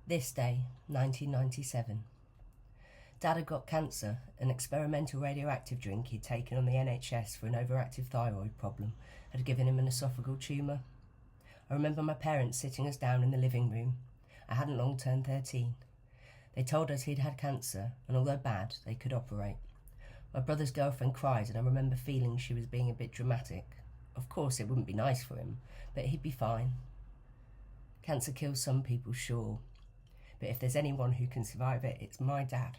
This day, 1997. Dad had got cancer. An experimental radioactive drink he'd taken on the NHS for an overactive thyroid problem had given him an esophageal tumour. I remember my parents sitting us down in the living room. I hadn't long turned 13. They told us he'd had cancer, and although bad, they could operate. My brother's girlfriend cried, and I remember feeling she was being a bit dramatic. Of course, it wouldn't be nice for him, but he'd be fine. Cancer kills some people, sure. But if there's anyone who can survive it, it's my dad.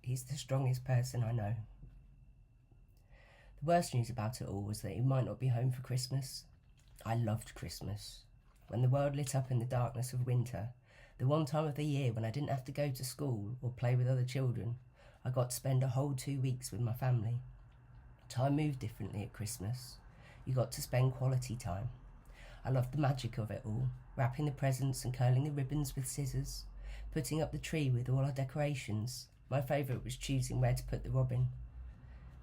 He's the strongest person I know. The worst news about it all was that he might not be home for Christmas. I loved Christmas. When the world lit up in the darkness of winter, the one time of the year when I didn't have to go to school or play with other children, I got to spend a whole 2 weeks with my family. Time moved differently at Christmas. You got to spend quality time. I loved the magic of it all, wrapping the presents and curling the ribbons with scissors, putting up the tree with all our decorations. My favourite was choosing where to put the robin.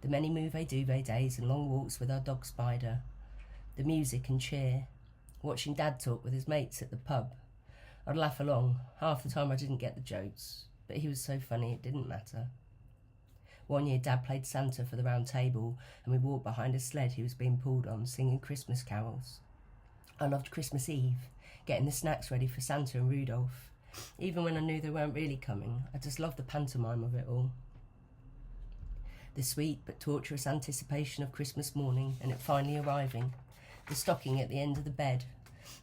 The many move-duvet days and long walks with our dog Spider. The music and cheer. Watching Dad talk with his mates at the pub. I'd laugh along. Half the time I didn't get the jokes, but he was so funny it didn't matter. One year Dad played Santa for the round table, and we walked behind a sled he was being pulled on, singing Christmas carols. I loved Christmas Eve, getting the snacks ready for Santa and Rudolph. Even when I knew they weren't really coming, I just loved the pantomime of it all. The sweet but torturous anticipation of Christmas morning and it finally arriving. The stocking at the end of the bed.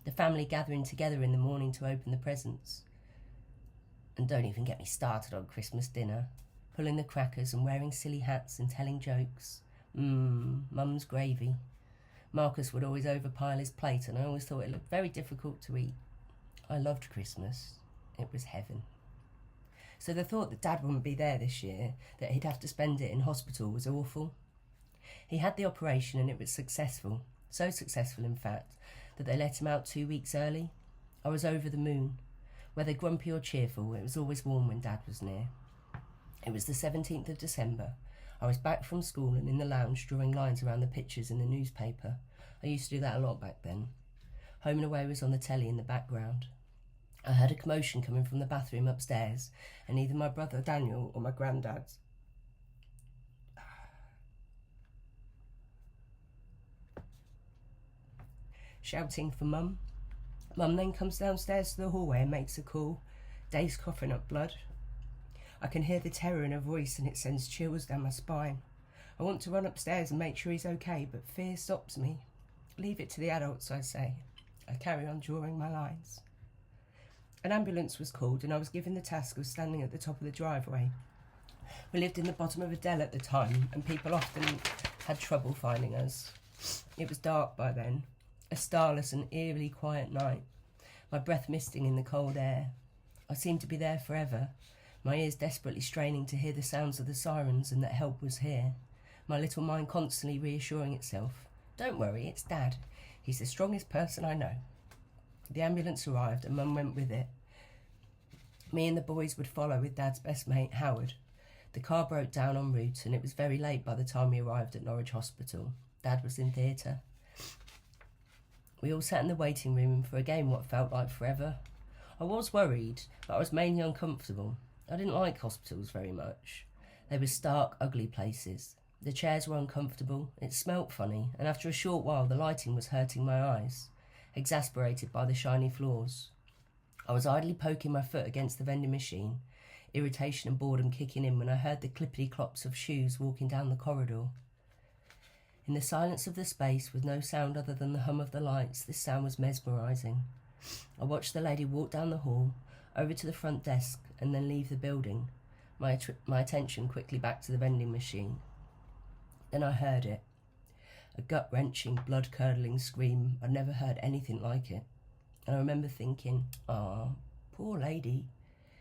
The family gathering together in the morning to open the presents. And don't even get me started on Christmas dinner. Pulling the crackers and wearing silly hats and telling jokes. Mum's gravy. Marcus would always overpile his plate and I always thought it looked very difficult to eat. I loved Christmas. It was heaven. So the thought that Dad wouldn't be there this year, that he'd have to spend it in hospital, was awful. He had the operation and it was successful. So successful, in fact, that they let him out 2 weeks early. I was over the moon. Whether grumpy or cheerful, it was always warm when Dad was near. It was the 17th of December. I was back from school and in the lounge drawing lines around the pictures in the newspaper. I used to do that a lot back then. Home and Away was on the telly in the background. I heard a commotion coming from the bathroom upstairs, and either my brother Daniel or my granddad's shouting for Mum. Mum then comes downstairs to the hallway and makes a call. Dave's coughing up blood. I can hear the terror in her voice and it sends chills down my spine. I want to run upstairs and make sure he's okay, but fear stops me. Leave it to the adults, I say. I carry on drawing my lines. An ambulance was called and I was given the task of standing at the top of the driveway. We lived in the bottom of a dell at the time and people often had trouble finding us. It was dark by then, a starless and eerily quiet night, my breath misting in the cold air. I seemed to be there forever, my ears desperately straining to hear the sounds of the sirens and that help was here, my little mind constantly reassuring itself. Don't worry, it's Dad. He's the strongest person I know. The ambulance arrived and Mum went with it. Me and the boys would follow with Dad's best mate, Howard. The car broke down en route and it was very late by the time we arrived at Norwich Hospital. Dad was in theatre. We all sat in the waiting room for again what felt like forever. I was worried, but I was mainly uncomfortable. I didn't like hospitals very much. They were stark, ugly places. The chairs were uncomfortable, it smelt funny, and after a short while the lighting was hurting my eyes, exasperated by the shiny floors. I was idly poking my foot against the vending machine, irritation and boredom kicking in when I heard the clippity-clops of shoes walking down the corridor. In the silence of the space, with no sound other than the hum of the lights, this sound was mesmerising. I watched the lady walk down the hall, over to the front desk, and then leave the building, my attention quickly back to the vending machine. Then I heard it. A gut-wrenching, blood-curdling scream. I'd never heard anything like it. And I remember thinking, poor lady.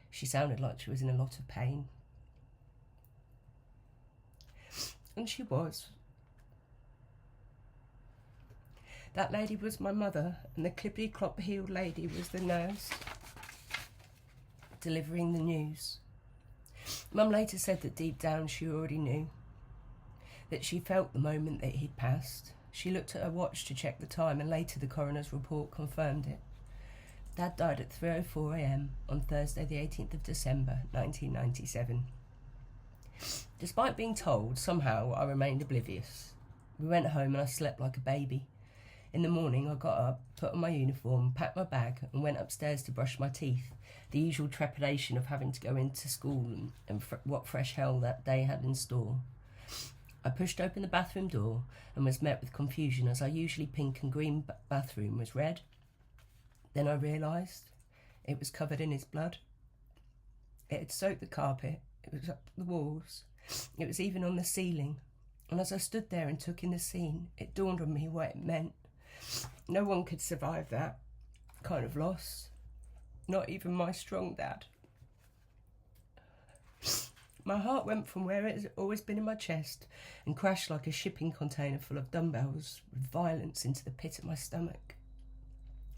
She sounded like she was in a lot of pain. And she was. That lady was my mother, and the clippity-clop-heeled lady was the nurse, delivering the news. Mum later said that deep down she already knew, that she felt the moment that he'd passed. She looked at her watch to check the time, and later the coroner's report confirmed it. Dad died at 3:04 a.m. on Thursday the 18th of December 1997. Despite being told, somehow I remained oblivious. We went home and I slept like a baby. In the morning I got up, put on my uniform, packed my bag and went upstairs to brush my teeth, the usual trepidation of having to go into school and what fresh hell that day had in store. I pushed open the bathroom door and was met with confusion as our usually pink and green bathroom was red. Then I realised it was covered in his blood. It had soaked the carpet, it was up the walls, it was even on the ceiling. And as I stood there and took in the scene, it dawned on me what it meant. No one could survive that kind of loss, not even my strong dad. My heart went from where it has always been in my chest and crashed like a shipping container full of dumbbells with violence into the pit of my stomach.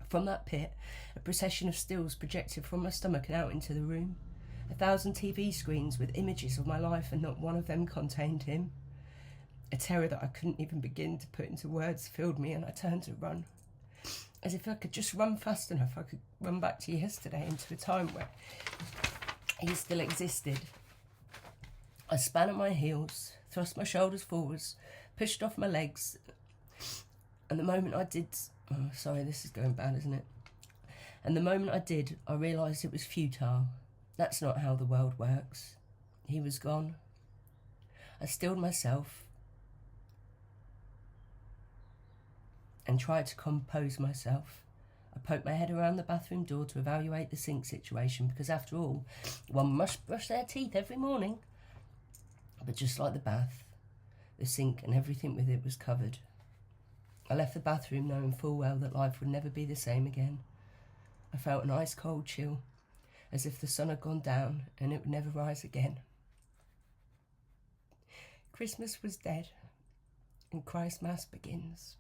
From that pit, a procession of stills projected from my stomach and out into the room. 1,000 TV screens with images of my life, and not one of them contained him. A terror that I couldn't even begin to put into words filled me, and I turned to run. As if I could just run fast enough, I could run back to yesterday, into a time where he still existed. I span at my heels, thrust my shoulders forwards, pushed off my legs, and the moment I did... Oh, sorry, this is going bad, isn't it? And the moment I did, I realised it was futile. That's not how the world works. He was gone. I stilled myself and tried to compose myself. I poked my head around the bathroom door to evaluate the sink situation, because after all, one must brush their teeth every morning. But just like the bath, the sink and everything with it was covered. I left the bathroom knowing full well that life would never be the same again. I felt an ice-cold chill, as if the sun had gone down and it would never rise again. Christmas was dead, and Christmas begins.